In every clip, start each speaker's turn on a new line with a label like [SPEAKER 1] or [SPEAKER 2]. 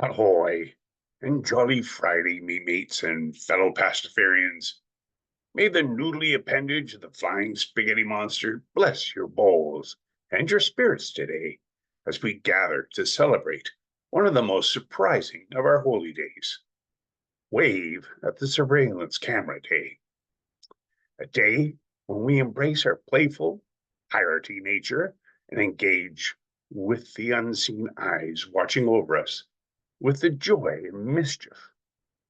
[SPEAKER 1] Ahoy, and jolly Friday, me mates and fellow Pastafarians. May the noodly appendage of the flying spaghetti monster bless your bowls and your spirits today as we gather to celebrate one of the most surprising of our holy days. Wave at the Surveillance Camera Day. A day when we embrace our playful, piratey nature and engage with the unseen eyes watching over us with the joy and mischief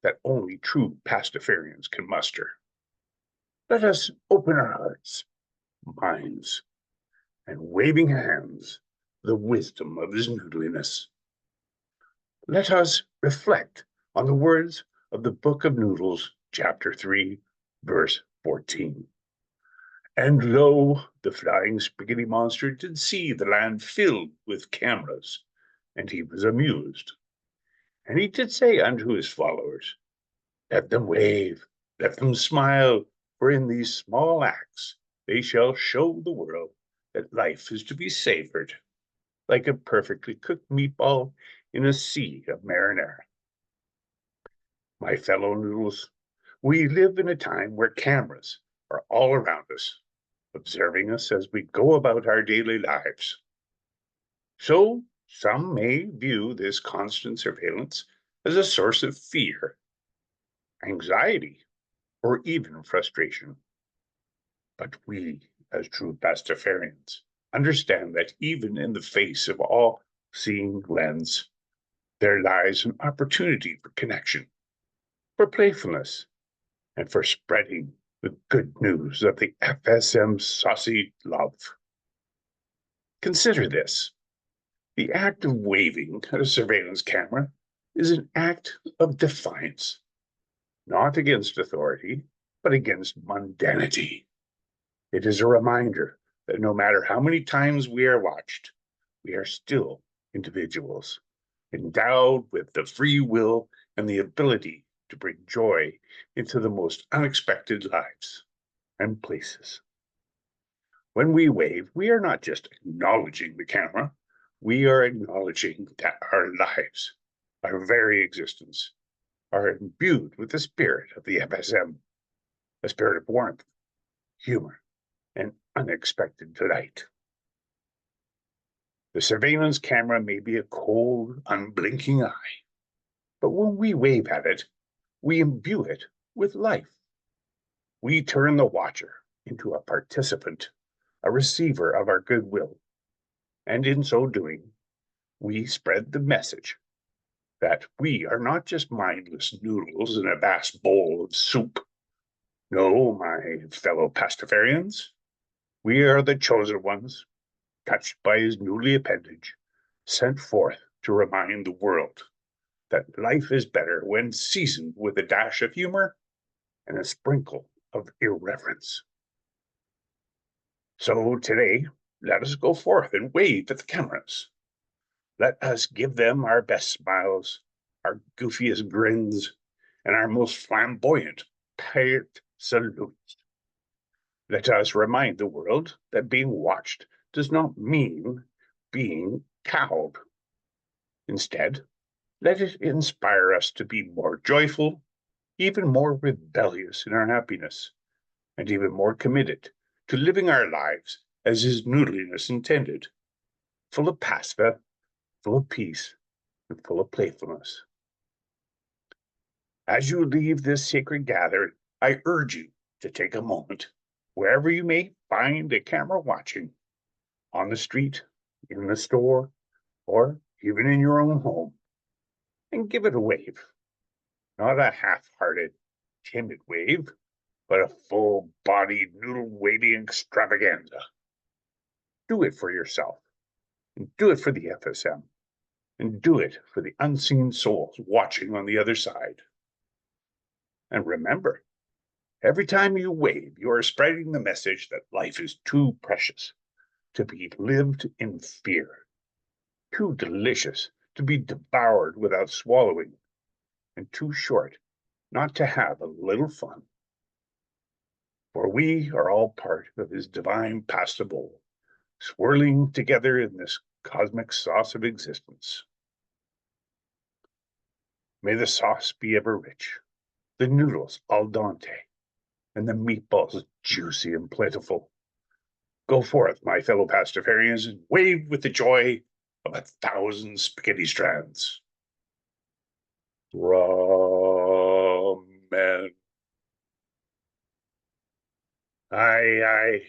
[SPEAKER 1] that only true Pastafarians can muster. Let us open our hearts, minds, and waving hands the wisdom of his noodliness. Let us reflect on the words of the Book of Noodles, chapter 3, verse 14. And lo, the flying spaghetti monster did see the land filled with cameras, and he was amused. And he did say unto his followers, Let them wave, let them smile, for in these small acts they shall show the world that life is to be savored, like a perfectly cooked meatball in a sea of marinara. My fellow noodles, we live in a time where cameras are all around us, observing us as we go about our daily lives. So some may view this constant surveillance as a source of fear, anxiety, or even frustration. But we, as true Pastafarians, understand that even in the face of all seeing lens, there lies an opportunity for connection, for playfulness, and for spreading the good news of the FSM saucy love. Consider this. The act of waving at a surveillance camera is an act of defiance, not against authority, but against mundanity. It is a reminder that no matter how many times we are watched, we are still individuals, endowed with the free will and the ability to bring joy into the most unexpected lives and places. When we wave, we are not just acknowledging the camera, we are acknowledging that our lives, our very existence, are imbued with the spirit of the FSM, a spirit of warmth, humor, and unexpected delight. The surveillance camera may be a cold, unblinking eye, but when we wave at it, we imbue it with life. We turn the watcher into a participant, a receiver of our goodwill, and in so doing, we spread the message that we are not just mindless noodles in a vast bowl of soup. No, my fellow Pastafarians, we are the chosen ones, touched by his newly appendage, sent forth to remind the world that life is better when seasoned with a dash of humor and a sprinkle of irreverence. So today, let us go forth and wave at the cameras. Let us give them our best smiles, our goofiest grins, and our most flamboyant pirate salutes. Let us remind the world that being watched does not mean being cowed. Instead, let it inspire us to be more joyful, even more rebellious in our happiness, and even more committed to living our lives as his noodliness intended, full of pasta, full of peace, and full of playfulness. As you leave this sacred gathering, I urge you to take a moment, wherever you may find a camera watching, on the street, in the store, or even in your own home, and give it a wave. Not a half-hearted, timid wave, but a full-bodied, noodle-waving extravaganza. Do it for yourself, and do it for the FSM, and do it for the unseen souls watching on the other side. And remember, every time you wave, you are spreading the message that life is too precious to be lived in fear, too delicious to be devoured without swallowing, and too short not to have a little fun. For we are all part of his divine pasta bowl, swirling together in this cosmic sauce of existence. May the sauce be ever rich, the noodles al dente, and the meatballs juicy and plentiful. Go forth, my fellow Pastafarians, and wave with the joy of 1,000 spaghetti strands. Ramen. Aye, aye,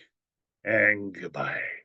[SPEAKER 1] and goodbye.